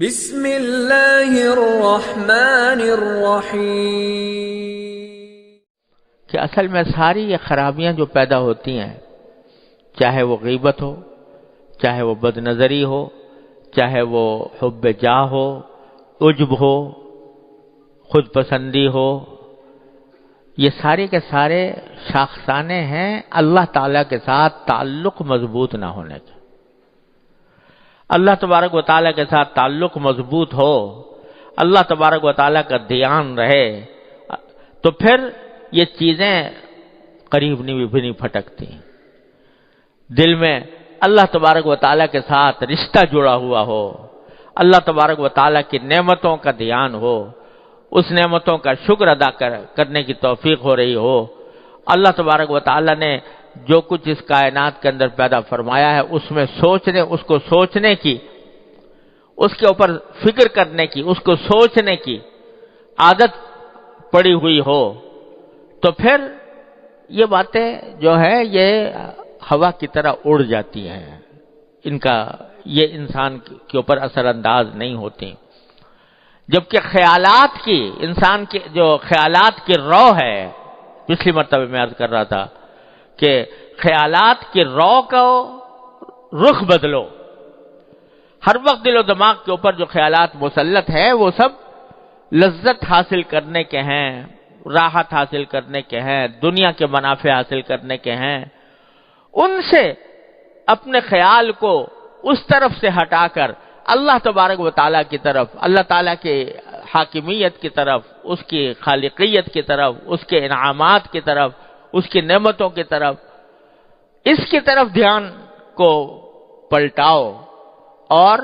بسم اللہ الرحمن الرحیم کہ اصل میں ساری یہ خرابیاں جو پیدا ہوتی ہیں، چاہے وہ غیبت ہو، چاہے وہ بد نظری ہو، چاہے وہ حب جاہ ہو، عجب ہو، خود پسندی ہو، یہ سارے کے سارے شاخسانے ہیں اللہ تعالیٰ کے ساتھ تعلق مضبوط نہ ہونے کے۔ اللہ تبارک و تعالیٰ کے ساتھ تعلق مضبوط ہو، اللہ تبارک و تعالیٰ کا دھیان رہے، تو پھر یہ چیزیں قریب بھی نہیں پھٹکتی۔ دل میں اللہ تبارک و تعالیٰ کے ساتھ رشتہ جڑا ہوا ہو، اللہ تبارک و تعالیٰ کی نعمتوں کا دھیان ہو، اس نعمتوں کا شکر ادا کرنے کی توفیق ہو رہی ہو، اللہ تبارک و تعالیٰ نے جو کچھ اس کائنات کے اندر پیدا فرمایا ہے اس میں اس کو سوچنے کی، اس کے اوپر فکر کرنے کی، اس کو سوچنے کی عادت پڑی ہوئی ہو، تو پھر یہ باتیں جو ہے یہ ہوا کی طرح اڑ جاتی ہیں، یہ انسان کے اوپر اثر انداز نہیں ہوتی۔ جبکہ خیالات کی، انسان کے جو خیالات کی رو ہے، پچھلی مرتبہ میں عرض کر رہا تھا کہ خیالات کی رو کو رخ بدلو۔ ہر وقت دل و دماغ کے اوپر جو خیالات مسلط ہیں وہ سب لذت حاصل کرنے کے ہیں، راحت حاصل کرنے کے ہیں، دنیا کے منافع حاصل کرنے کے ہیں۔ ان سے اپنے خیال کو اس طرف سے ہٹا کر اللہ تبارک و تعالیٰ کی طرف، اللہ تعالیٰ کے حاکمیت کی طرف، اس کی خالقیت کی طرف، اس کے انعامات کی طرف، اس کی نعمتوں کی طرف، اس کی طرف دھیان کو پلٹاؤ، اور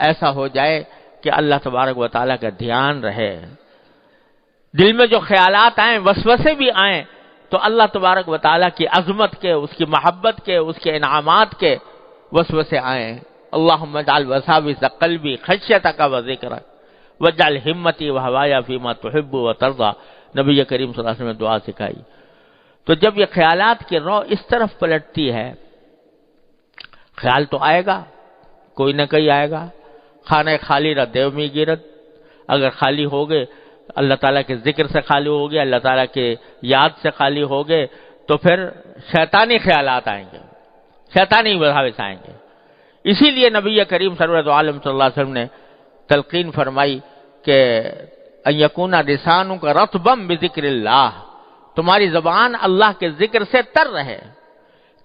ایسا ہو جائے کہ اللہ تبارک و تعالیٰ کا دھیان رہے۔ دل میں جو خیالات آئیں، وسوسے بھی آئیں، تو اللہ تبارک و تعالیٰ کی عظمت کے، اس کی محبت کے، اس کے انعامات کے وسوسے آئیں۔ اللہم اجعل وساوس قلبی خشیتک و ذکرک واجعل ہمتی و ہوایا فیما تحب و ترضی، نبی کریم صلی اللہ علیہ وسلم نے دعا سکھائی۔ تو جب یہ خیالات کی رو اس طرف پلٹتی ہے، خیال تو آئے گا، کوئی نہ کوئی آئے گا۔ خانہ خالی رہ دیو می گیرت، اگر خالی ہو گئے، اللہ تعالیٰ کے ذکر سے خالی ہو گئے، اللہ تعالیٰ کے یاد سے خالی ہو گئے، تو پھر شیطانی خیالات آئیں گے، شیطانی وساوس آئیں گے۔ اسی لیے نبی کریم سرور عالم صلی اللہ علیہ وسلم نے تلقین فرمائی کہ ان یکون لسانک رطبا بذکر اللہ، تمہاری زبان اللہ کے ذکر سے تر رہے،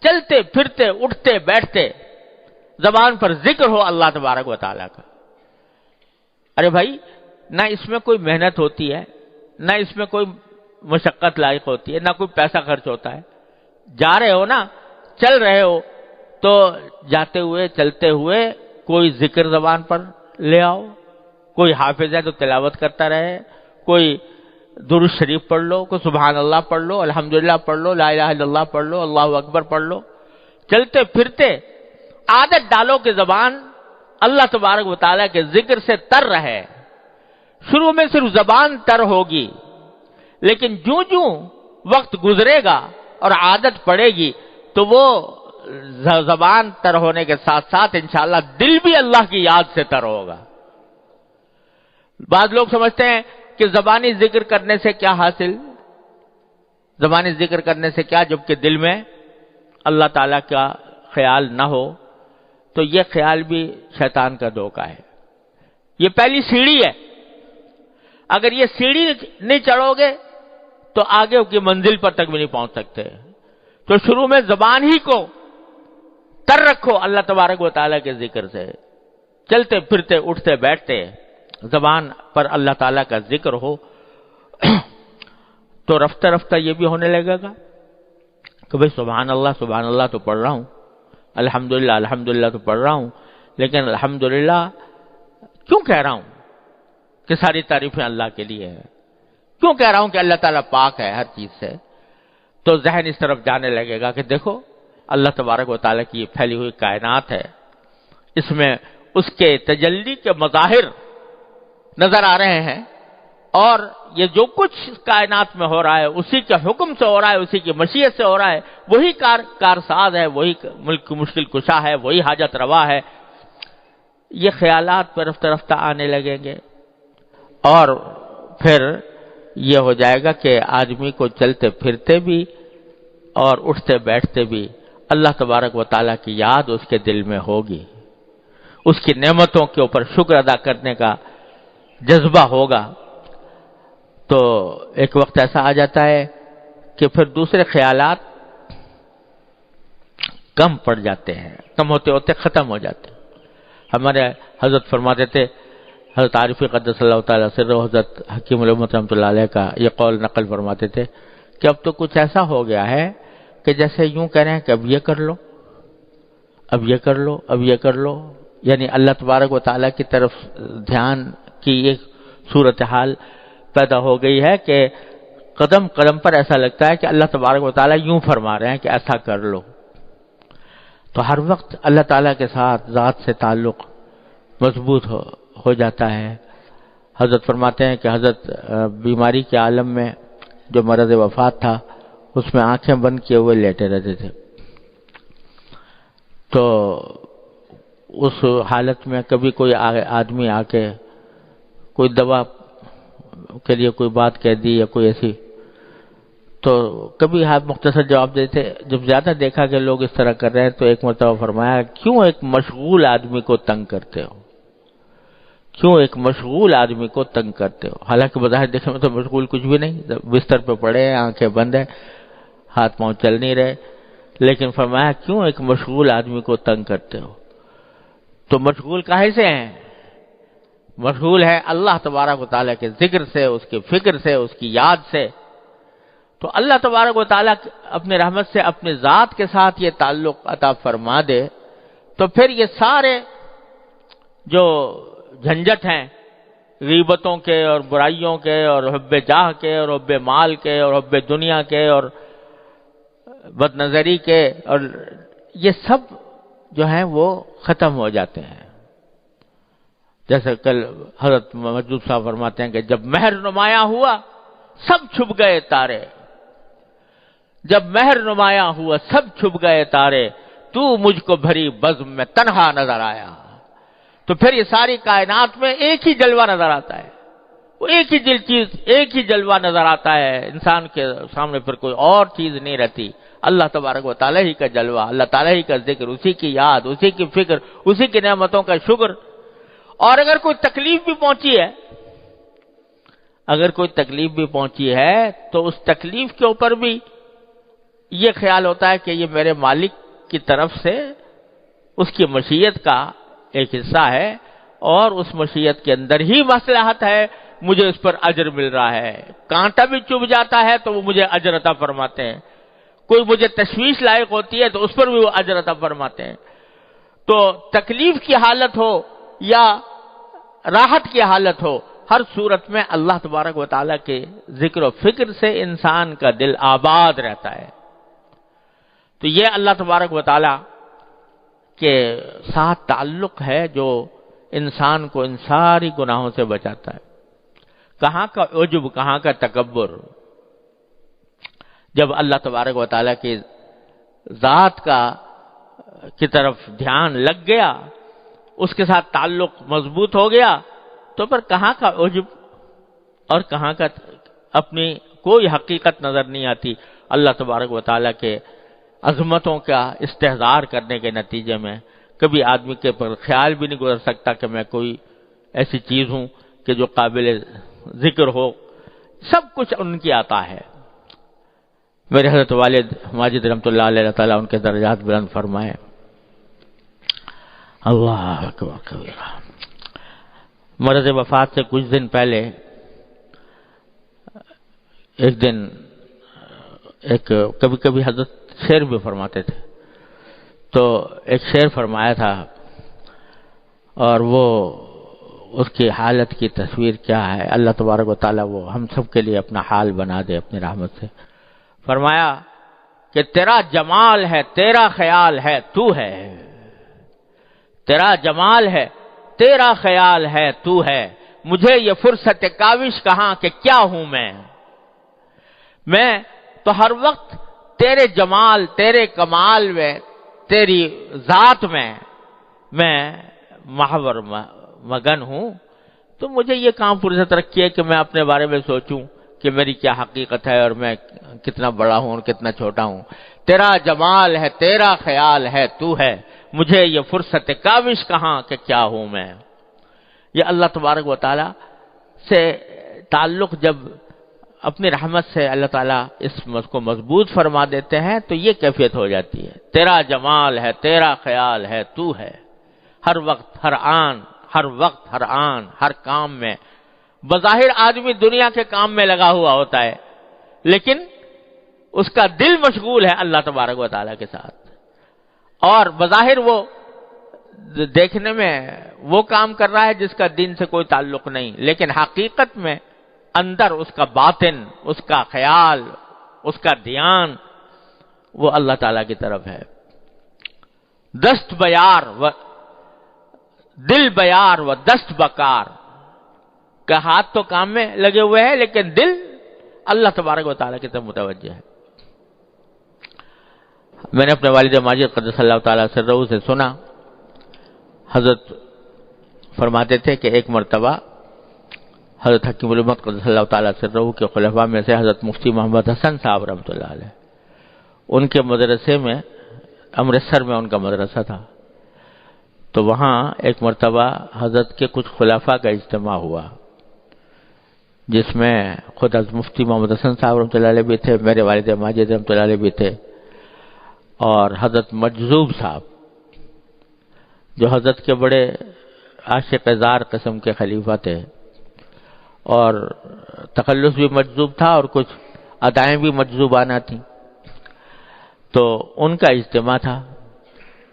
چلتے پھرتے اٹھتے بیٹھتے زبان پر ذکر ہو اللہ تبارک و تعالیٰ کا۔ ارے بھائی، نہ اس میں کوئی محنت ہوتی ہے، نہ اس میں کوئی مشقت لائق ہوتی ہے، نہ کوئی پیسہ خرچ ہوتا ہے۔ جا رہے ہو نا، چل رہے ہو، تو جاتے ہوئے چلتے ہوئے کوئی ذکر زبان پر لے آؤ، کوئی حافظ ہے تو تلاوت کرتا رہے، کوئی درود شریف پڑھ لو، کوئی سبحان اللہ پڑھ لو، الحمدللہ پڑھ لو، لا الہ الا اللہ پڑھ لو، اللہ اکبر پڑھ لو۔ چلتے پھرتے عادت ڈالو کہ زبان اللہ تبارک و تعالیٰ کے ذکر سے تر رہے۔ شروع میں صرف زبان تر ہوگی، لیکن جوں وقت گزرے گا اور عادت پڑے گی تو وہ زبان تر ہونے کے ساتھ ساتھ انشاءاللہ دل بھی اللہ کی یاد سے تر ہوگا۔ بعض لوگ سمجھتے ہیں کہ زبانی ذکر کرنے سے کیا حاصل، زبانی ذکر کرنے سے کیا، جبکہ دل میں اللہ تعالیٰ کا خیال نہ ہو، تو یہ خیال بھی شیطان کا دھوکہ ہے۔ یہ پہلی سیڑھی ہے، اگر یہ سیڑھی نہیں چڑھو گے تو آگے کی منزل پر تک بھی نہیں پہنچ سکتے۔ تو شروع میں زبان ہی کو تر رکھو اللہ تبارک و تعالیٰ کے ذکر سے، چلتے پھرتے اٹھتے بیٹھتے زبان پر اللہ تعالیٰ کا ذکر ہو، تو رفتہ رفتہ یہ بھی ہونے لگے گا کہ بھئی سبحان اللہ تو پڑھ رہا ہوں، الحمدللہ تو پڑھ رہا ہوں، لیکن الحمدللہ کیوں کہہ رہا ہوں کہ ساری تعریفیں اللہ کے لیے ہے، کیوں کہہ رہا ہوں کہ اللہ تعالیٰ پاک ہے ہر چیز سے؟ تو ذہن اس طرف جانے لگے گا کہ دیکھو اللہ تبارک و تعالیٰ کی یہ پھیلی ہوئی کائنات ہے، اس میں اس کے تجلی کے مظاہر نظر آ رہے ہیں، اور یہ جو کچھ کائنات میں ہو رہا ہے اسی کے حکم سے ہو رہا ہے، اسی کی مشیت سے ہو رہا ہے، وہی کارساز ہے، وہی ملک مشکل کشا ہے، وہی حاجت روا ہے۔ یہ خیالات پہ رفتہ رفتہ آنے لگیں گے، اور پھر یہ ہو جائے گا کہ آدمی کو چلتے پھرتے بھی اور اٹھتے بیٹھتے بھی اللہ تبارک و تعالیٰ کی یاد اس کے دل میں ہوگی، اس کی نعمتوں کے اوپر شکر ادا کرنے کا جذبہ ہوگا۔ تو ایک وقت ایسا آ جاتا ہے کہ پھر دوسرے خیالات کم پڑ جاتے ہیں، کم ہوتے ہوتے ختم ہو جاتے ہیں۔ ہمارے حضرت فرماتے تھے، حضرت عارفی قدس اللہ تعالیٰ سر، حضرت حکیم الامت رحمۃ اللہ علیہ کا یہ قول نقل فرماتے تھے کہ اب تو کچھ ایسا ہو گیا ہے کہ جیسے یوں کہہ رہے ہیں کہ اب یہ کر لو، اب یہ کر لو، اب یہ کر لو، یعنی اللہ تبارک و تعالیٰ کی طرف دھیان کی ایک صورتحال پیدا ہو گئی ہے کہ قدم قدم پر ایسا لگتا ہے کہ اللہ تبارک و تعالیٰ یوں فرما رہے ہیں کہ ایسا کر لو۔ تو ہر وقت اللہ تعالیٰ کے ساتھ ذات سے تعلق مضبوط ہو جاتا ہے۔ حضرت فرماتے ہیں کہ حضرت بیماری کے عالم میں جو مرض وفات تھا اس میں آنکھیں بند کیے ہوئے لیٹے رہتے تھے، تو اس حالت میں کبھی کوئی آدمی آ کے کوئی دوا کے لیے کوئی بات کہہ دی یا کوئی ایسی، تو کبھی مختصر جواب دیتے۔ جب زیادہ دیکھا کہ لوگ اس طرح کر رہے ہیں تو ایک مرتبہ فرمایا، کیوں ایک مشغول آدمی کو تنگ کرتے ہو، کیوں ایک مشغول آدمی کو تنگ کرتے ہو؟ حالانکہ بظاہر دیکھنے میں تو مشغول کچھ بھی نہیں، بستر پہ پڑے ہیں، آنکھیں بند ہیں، ہاتھ پاؤں چل نہیں رہے، لیکن فرمایا کیوں ایک مشغول آدمی کو تنگ کرتے ہو؟ تو مشغول کاہے سے ہیں؟ مشغول ہے اللہ تبارک و تعالیٰ کے ذکر سے، اس کی فکر سے، اس کی یاد سے۔ تو اللہ تبارک و تعالیٰ اپنے رحمت سے اپنے ذات کے ساتھ یہ تعلق عطا فرما دے تو پھر یہ سارے جو جھنجٹ ہیں غیبتوں کے اور برائیوں کے اور حب جاہ کے اور حب مال کے اور حب دنیا کے اور بد نظری کے، اور یہ سب جو ہیں وہ ختم ہو جاتے ہیں۔ جیسے کل حضرت مجدود صاحب فرماتے ہیں کہ جب مہر نمایاں ہوا سب چھپ گئے تارے، جب مہر نمایاں ہوا سب چھپ گئے تارے، تو مجھ کو بھری بزم میں تنہا نظر آیا۔ تو پھر یہ ساری کائنات میں ایک ہی جلوہ نظر آتا ہے، وہ ایک ہی چیز، ایک ہی جلوہ نظر آتا ہے، انسان کے سامنے پھر کوئی اور چیز نہیں رہتی، اللہ تبارک و تعالیٰ ہی کا جلوہ، اللہ تعالیٰ ہی کا ذکر، اسی کی یاد، اسی کی فکر، اسی کی نعمتوں کا شکر۔ اور اگر کوئی تکلیف بھی پہنچی ہے، اگر کوئی تکلیف بھی پہنچی ہے تو اس تکلیف کے اوپر بھی یہ خیال ہوتا ہے کہ یہ میرے مالک کی طرف سے اس کی مشیت کا ایک حصہ ہے، اور اس مشیت کے اندر ہی مصلحت ہے، مجھے اس پر اجر مل رہا ہے۔ کانٹا بھی چبھ جاتا ہے تو وہ مجھے اجر عطا فرماتے ہیں، کوئی مجھے تشویش لائق ہوتی ہے تو اس پر بھی وہ اجر عطا فرماتے ہیں۔ تو تکلیف کی حالت ہو یا راحت کی حالت ہو، ہر صورت میں اللہ تبارک و تعالیٰ کے ذکر و فکر سے انسان کا دل آباد رہتا ہے۔ تو یہ اللہ تبارک و تعالیٰ کے ساتھ تعلق ہے جو انسان کو ان ساری گناہوں سے بچاتا ہے۔ کہاں کا عجب، کہاں کا تکبر، جب اللہ تبارک و تعالیٰ کی ذات کی طرف دھیان لگ گیا، اس کے ساتھ تعلق مضبوط ہو گیا، تو پھر کہاں کا عجب اور کہاں کا اپنی کوئی حقیقت نظر نہیں آتی۔ اللہ تبارک و تعالیٰ کے عظمتوں کا استحضار کرنے کے نتیجے میں کبھی آدمی کے پر خیال بھی نہیں گزر سکتا کہ میں کوئی ایسی چیز ہوں کہ جو قابل ذکر ہو، سب کچھ ان کی عطا ہے۔ میرے حضرت والد ماجد رحمۃ اللہ علیہ تعالیٰ ان کے درجات بلند فرمائے۔ اللہ اکبر کبیرہ۔ مرض وفات سے کچھ دن پہلے ایک دن کبھی کبھی حضرت شعر بھی فرماتے تھے، تو ایک شعر فرمایا تھا، اور وہ اس کی حالت کی تصویر کیا ہے، اللہ تبارک و تعالیٰ وہ ہم سب کے لیے اپنا حال بنا دے اپنی رحمت سے۔ فرمایا کہ تیرا جمال ہے، تیرا خیال ہے، تو ہے، تیرا جمال ہے، تیرا خیال ہے، تو ہے، مجھے یہ فرصت کاوش کہاں کہ کیا ہوں میں تو ہر وقت تیرے جمال، تیرے کمال میں، تیری ذات میں محور مگن ہوں تو مجھے یہ کام فرصت رکھی ہے کہ میں اپنے بارے میں سوچوں کہ میری کیا حقیقت ہے اور میں کتنا بڑا ہوں اور کتنا چھوٹا ہوں. تیرا جمال ہے، تیرا خیال ہے، تو ہے، مجھے یہ فرصت کاوش کہاں کہ کیا ہوں میں. یہ اللہ تبارک و تعالی سے تعلق جب اپنی رحمت سے اللہ تعالیٰ اس کو مضبوط فرما دیتے ہیں تو یہ کیفیت ہو جاتی ہے. تیرا جمال ہے، تیرا خیال ہے، تو ہے. ہر وقت، ہر آن، ہر وقت، ہر آن، ہر کام میں. بظاہر آدمی دنیا کے کام میں لگا ہوا ہوتا ہے لیکن اس کا دل مشغول ہے اللہ تبارک و تعالیٰ کے ساتھ. اور بظاہر وہ دیکھنے میں وہ کام کر رہا ہے جس کا دین سے کوئی تعلق نہیں، لیکن حقیقت میں اندر اس کا باطن، اس کا خیال، اس کا دھیان وہ اللہ تعالیٰ کی طرف ہے. دست بیار و دل بیار و دست بکار کا ہاتھ تو کام میں لگے ہوئے ہیں لیکن دل اللہ تبارک و تعالیٰ کی طرف متوجہ ہے. میں نے اپنے والد ماجد قدس اللہ تعالیٰ سرہ سے سنا، حضرت فرماتے تھے کہ ایک مرتبہ حضرت حکیم الامت قدس اللہ تعالیٰ سرہ کے خلفاء میں سے حضرت مفتی محمد حسن صاحب رحمۃ اللہ علیہ، ان کے مدرسے میں، امرتسر میں ان کا مدرسہ تھا، تو وہاں ایک مرتبہ حضرت کے کچھ خلفاء کا اجتماع ہوا جس میں خود حضرت مفتی محمد حسن صاحب رحمۃ اللہ علیہ بھی تھے، میرے والد ماجد رحمۃ اللہ علیہ بھی تھے، اور حضرت مجذوب صاحب جو حضرت کے بڑے عاشق زار قسم کے خلیفہ تھے، اور تخلص بھی مجذوب تھا اور کچھ ادائیں بھی مجذوبانہ تھیں. تو ان کا اجتماع تھا.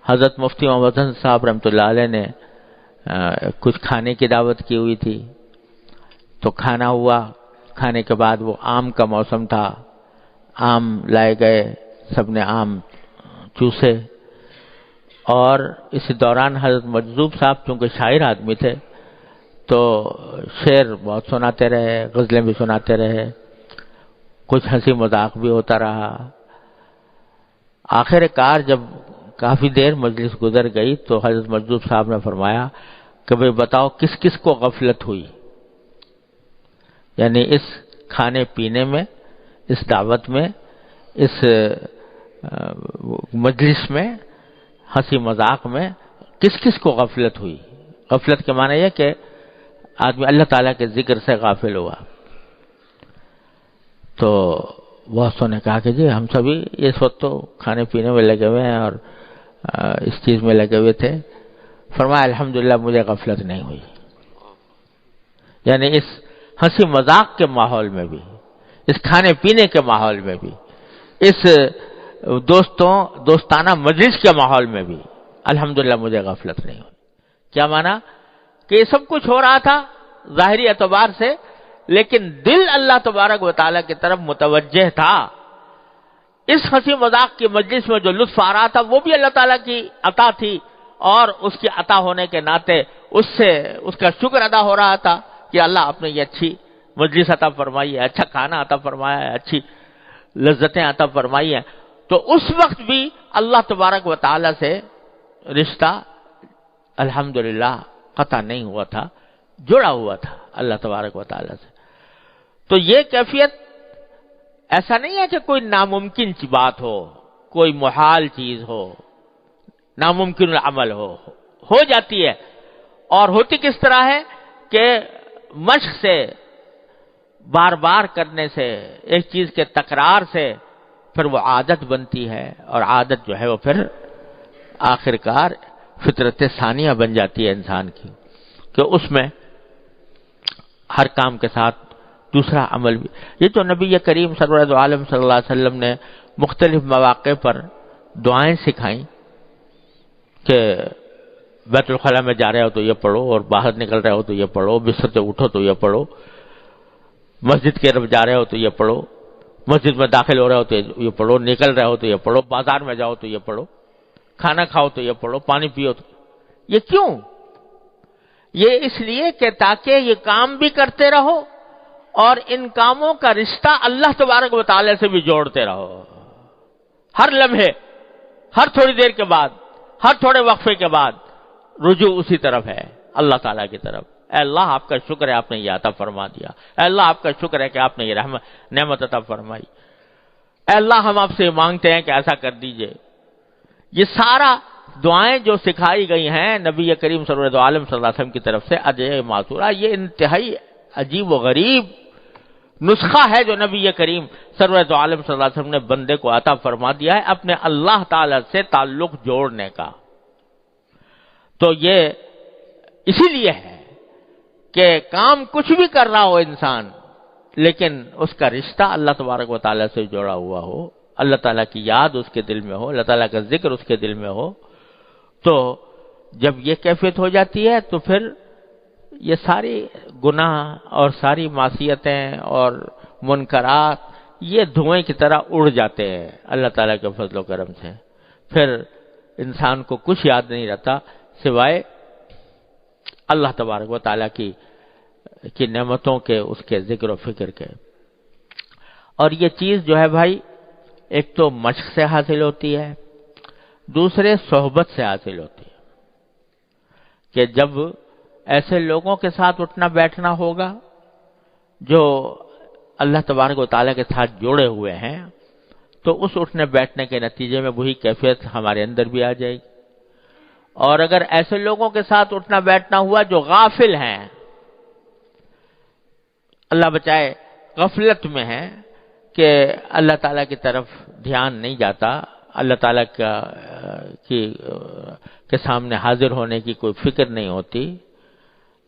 حضرت مفتی محمد حسن صاحب رحمۃ اللہ علیہ نے کچھ کھانے کی دعوت کی ہوئی تھی، تو کھانا ہوا. کھانے کے بعد وہ آم کا موسم تھا، آم لائے گئے، سب نے آم چوسے، اور اس دوران حضرت مجذوب صاحب چونکہ شاعر آدمی تھے تو شعر بہت سناتے رہے، غزلیں بھی سناتے رہے، کچھ ہنسی مذاق بھی ہوتا رہا. آخر کار جب کافی دیر مجلس گزر گئی تو حضرت مجذوب صاحب نے فرمایا کہ بھئی بتاؤ کس کس کو غفلت ہوئی، یعنی اس کھانے پینے میں، اس دعوت میں، اس مجلس میں، ہنسی مذاق میں کس کس کو غفلت ہوئی. غفلت کے معنی یہ کہ آدمی اللہ تعالیٰ کے ذکر سے غافل ہوا. تو بہت نے کہا کہ جی ہم سبھی اس وقت تو کھانے پینے میں لگے ہوئے ہیں اور اس چیز میں لگے ہوئے تھے. فرمایا الحمدللہ مجھے غفلت نہیں ہوئی. یعنی اس ہنسی مذاق کے ماحول میں بھی، اس کھانے پینے کے ماحول میں بھی، اس دوستانہ مجلس کے ماحول میں بھی الحمدللہ مجھے غفلت نہیں ہوئی. کیا مانا کہ یہ سب کچھ ہو رہا تھا ظاہری اعتبار سے، لیکن دل اللہ تبارک و تعالیٰ کی طرف متوجہ تھا. اس ہنسی مذاق کی مجلس میں جو لطف آ رہا تھا وہ بھی اللہ تعالیٰ کی عطا تھی، اور اس کی عطا ہونے کے ناطے اس سے اس کا شکر ادا ہو رہا تھا کہ اللہ آپ نے یہ اچھی مجلس عطا فرمائی ہے، اچھا کھانا عطا فرمایا ہے، اچھی لذتیں عطا فرمائی ہیں. تو اس وقت بھی اللہ تبارک و تعالیٰ سے رشتہ الحمدللہ قطع نہیں ہوا تھا، جڑا ہوا تھا اللہ تبارک و تعالیٰ سے. تو یہ کیفیت ایسا نہیں ہے کہ کوئی ناممکن بات ہو، کوئی محال چیز ہو، ناممکن العمل ہو جاتی ہے. اور ہوتی کس طرح ہے کہ مشق سے، بار بار کرنے سے، ایک چیز کے تکرار سے پھر وہ عادت بنتی ہے، اور عادت جو ہے وہ پھر آخر کار فطرت ثانیہ بن جاتی ہے انسان کی، کہ اس میں ہر کام کے ساتھ دوسرا عمل بھی. یہ تو نبی کریم سرور دو عالم صلی اللہ علیہ وسلم نے مختلف مواقع پر دعائیں سکھائیں کہ بیت الخلاء میں جا رہے ہو تو یہ پڑھو، اور باہر نکل رہے ہو تو یہ پڑھو، بستر سے اٹھو تو یہ پڑھو، مسجد کی طرف جا رہے ہو تو یہ پڑھو، مسجد میں داخل ہو رہے ہو تو یہ پڑھو، نکل رہے ہو تو یہ پڑھو، بازار میں جاؤ تو یہ پڑھو، کھانا کھاؤ تو یہ پڑھو، پانی پیو تو. یہ کیوں؟ یہ اس لیے کہ تاکہ یہ کام بھی کرتے رہو اور ان کاموں کا رشتہ اللہ تبارک و تعالی سے بھی جوڑتے رہو. ہر لمحے، ہر تھوڑی دیر کے بعد، ہر تھوڑے وقفے کے بعد رجوع اسی طرف ہے، اللہ تعالیٰ کی طرف۔ اے اللہ آپ کا شکر ہے آپ نے یہ عطا فرما دیا، اے اللہ آپ کا شکر ہے کہ آپ نے یہ نعمت عطا فرمائی، اے اللہ ہم آپ سے مانگتے ہیں کہ ایسا کر دیجئے۔ یہ سارا دعائیں جو سکھائی گئی ہیں نبی کریم سرور عالم صلی اللہ علیہ وسلم کی طرف سے ادعیہ ماثورہ، یہ انتہائی عجیب و غریب نسخہ ہے جو نبی کریم سرور عالم صلی اللہ علیہ وسلم نے بندے کو عطا فرما دیا ہے اپنے اللہ تعالی سے تعلق جوڑنے کا۔ تو یہ اسی لیے ہے کہ کام کچھ بھی کر رہا ہو انسان، لیکن اس کا رشتہ اللہ تبارک و تعالیٰ سے جڑا ہوا ہو، اللہ تعالیٰ کی یاد اس کے دل میں ہو، اللہ تعالیٰ کا ذکر اس کے دل میں ہو، تو جب یہ کیفیت ہو جاتی ہے تو پھر یہ ساری گناہ اور ساری معصیتیں اور منکرات یہ دھوئیں کی طرح اڑ جاتے ہیں اللہ تعالیٰ کے فضل و کرم سے۔ پھر انسان کو کچھ یاد نہیں رہتا سوائے اللہ تبارک و تعالیٰ کی نعمتوں کے، اس کے ذکر و فکر کے۔ اور یہ چیز جو ہے بھائی ایک تو مشق سے حاصل ہوتی ہے، دوسرے صحبت سے حاصل ہوتی ہے، کہ جب ایسے لوگوں کے ساتھ اٹھنا بیٹھنا ہوگا جو اللہ تبارک و تعالیٰ کے ساتھ جڑے ہوئے ہیں، تو اس اٹھنے بیٹھنے کے نتیجے میں وہی کیفیت ہمارے اندر بھی آ جائے گی۔ اور اگر ایسے لوگوں کے ساتھ اٹھنا بیٹھنا ہوا جو غافل ہیں، اللہ بچائے غفلت میں ہیں، کہ اللہ تعالیٰ کی طرف دھیان نہیں جاتا، اللہ تعالیٰ کے سامنے حاضر ہونے کی کوئی فکر نہیں ہوتی،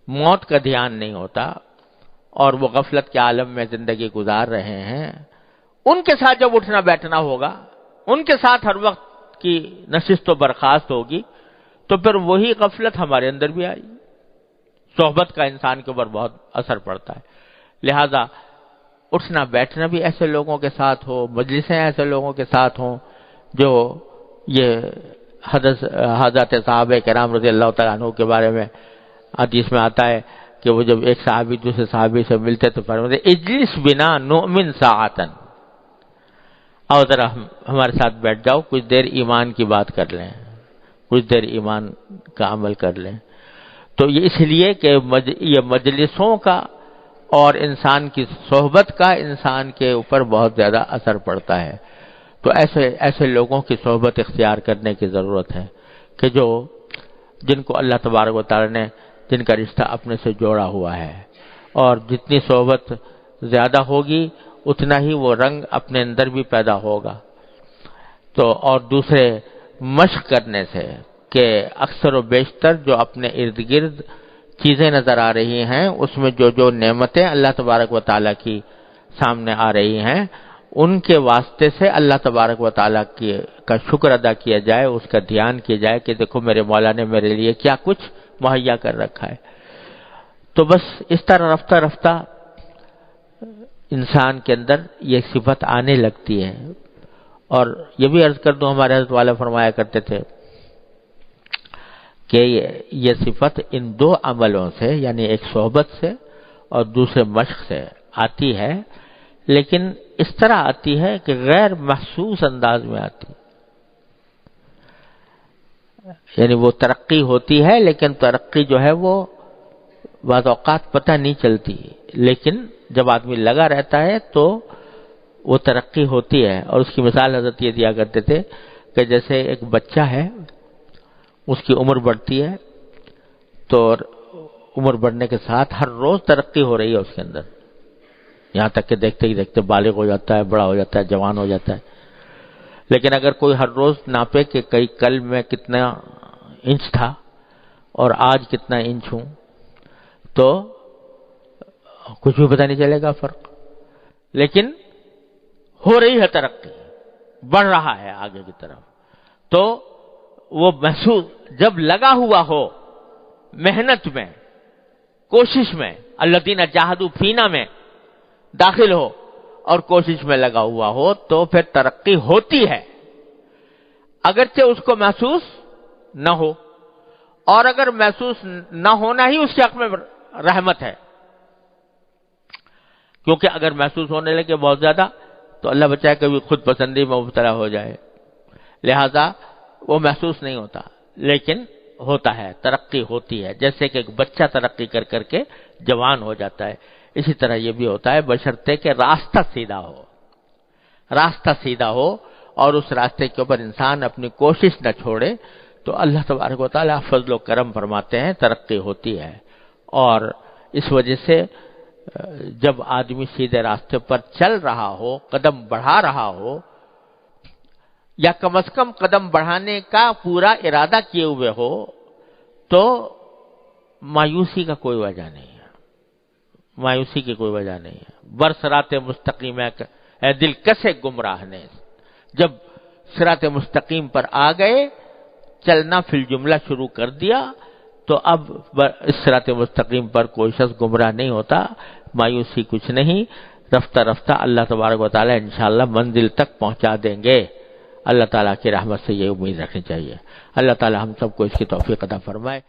موت کا دھیان نہیں ہوتا، اور وہ غفلت کے عالم میں زندگی گزار رہے ہیں، ان کے ساتھ جب اٹھنا بیٹھنا ہوگا، ان کے ساتھ ہر وقت کی نشست و برخاست ہوگی، تو پھر وہی غفلت ہمارے اندر بھی آئی۔ صحبت کا انسان کے اوپر بہت اثر پڑتا ہے، لہذا اٹھنا بیٹھنا بھی ایسے لوگوں کے ساتھ ہو، مجلسیں ایسے لوگوں کے ساتھ ہوں جو یہ حضرت صحابہ کرام رضی اللہ تعالیٰ عنہ کے بارے میں حدیث میں آتا ہے کہ وہ جب ایک صحابی دوسرے صحابی سے ملتے تو فرماتے اجلس بنا نؤمن ساعتن، آؤ ذرا ہمارے ساتھ بیٹھ جاؤ، کچھ دیر ایمان کی بات کر لیں، کچھ دیر ایمان کا عمل کر لیں۔ تو یہ اس لیے کہ یہ مجلسوں کا اور انسان کی صحبت کا انسان کے اوپر بہت زیادہ اثر پڑتا ہے۔ تو ایسے لوگوں کی صحبت اختیار کرنے کی ضرورت ہے کہ جن کو اللہ تبارک و تعالی نے جن کا رشتہ اپنے سے جوڑا ہوا ہے، اور جتنی صحبت زیادہ ہوگی اتنا ہی وہ رنگ اپنے اندر بھی پیدا ہوگا۔ تو اور دوسرے مشق کرنے سے کہ اکثر و بیشتر جو اپنے ارد گرد چیزیں نظر آ رہی ہیں اس میں جو نعمتیں اللہ تبارک و تعالیٰ کی سامنے آ رہی ہیں، ان کے واسطے سے اللہ تبارک و تعالیٰ کا شکر ادا کیا جائے، اس کا دھیان کیا جائے کہ دیکھو میرے مولا نے میرے لیے کیا کچھ مہیا کر رکھا ہے۔ تو بس اس طرح رفتہ رفتہ انسان کے اندر یہ صفت آنے لگتی ہے۔ اور یہ بھی عرض کر دوں، ہمارے حضرت والا فرمایا کرتے تھے کہ یہ صفت ان دو عملوں سے، یعنی ایک صحبت سے اور دوسرے مشق سے آتی ہے، لیکن اس طرح آتی ہے کہ غیر محسوس انداز میں آتی ہے، یعنی وہ ترقی ہوتی ہے لیکن ترقی جو ہے وہ بعض اوقات پتہ نہیں چلتی، لیکن جب آدمی لگا رہتا ہے تو وہ ترقی ہوتی ہے۔ اور اس کی مثال حضرت یہ دیا کرتے تھے کہ جیسے ایک بچہ ہے، اس کی عمر بڑھتی ہے، تو عمر بڑھنے کے ساتھ ہر روز ترقی ہو رہی ہے اس کے اندر، یہاں تک کہ دیکھتے ہی دیکھتے بالغ ہو جاتا ہے، بڑا ہو جاتا ہے، جوان ہو جاتا ہے۔ لیکن اگر کوئی ہر روز ناپے کہ کل میں کتنا انچ تھا اور آج کتنا انچ ہوں، تو کچھ بھی پتہ نہیں چلے گا فرق، لیکن ہو رہی ہے ترقی، بڑھ رہا ہے آگے کی طرف۔ تو وہ محسوس جب لگا ہوا ہو محنت میں، کوشش میں، الذین جاہدوا فینا میں داخل ہو اور کوشش میں لگا ہوا ہو، تو پھر ترقی ہوتی ہے، اگرچہ اس کو محسوس نہ ہو، اور اگر محسوس نہ ہونا ہی اس کے حق میں رحمت ہے، کیونکہ اگر محسوس ہونے لگے بہت زیادہ تو اللہ بچائے کبھی خود پسندی میں مبتلا ہو جائے، لہذا وہ محسوس نہیں ہوتا۔ لیکن ہوتا ہے، ترقی ہوتی ہے، جیسے کہ ایک بچہ ترقی کر کر کے جوان ہو جاتا ہے، اسی طرح یہ بھی ہوتا ہے، بشرطے کہ راستہ سیدھا ہو، راستہ سیدھا ہو اور اس راستے کے اوپر انسان اپنی کوشش نہ چھوڑے تو اللہ تبارک و تعالیٰ فضل و کرم فرماتے ہیں، ترقی ہوتی ہے۔ اور اس وجہ سے جب آدمی سیدھے راستے پر چل رہا ہو، قدم بڑھا رہا ہو، یا کم از کم قدم بڑھانے کا پورا ارادہ کیے ہوئے ہو، تو مایوسی کا کوئی وجہ نہیں ہے، مایوسی کی کوئی وجہ نہیں ہے۔ برصراط مستقیم ہے اے دل کسے گمراہ نے، جب صراط مستقیم پر آ گئے، چلنا فی الجملہ شروع کر دیا، تو اب اس صراط مستقیم پر کوئی شخص گمراہ نہیں ہوتا، مایوسی کچھ نہیں، رفتہ رفتہ اللہ تبارک و تعالی انشاءاللہ منزل تک پہنچا دیں گے۔ اللہ تعالیٰ کی رحمت سے یہ امید رکھنی چاہیے۔ اللہ تعالیٰ ہم سب کو اس کی توفیق عطا فرمائے۔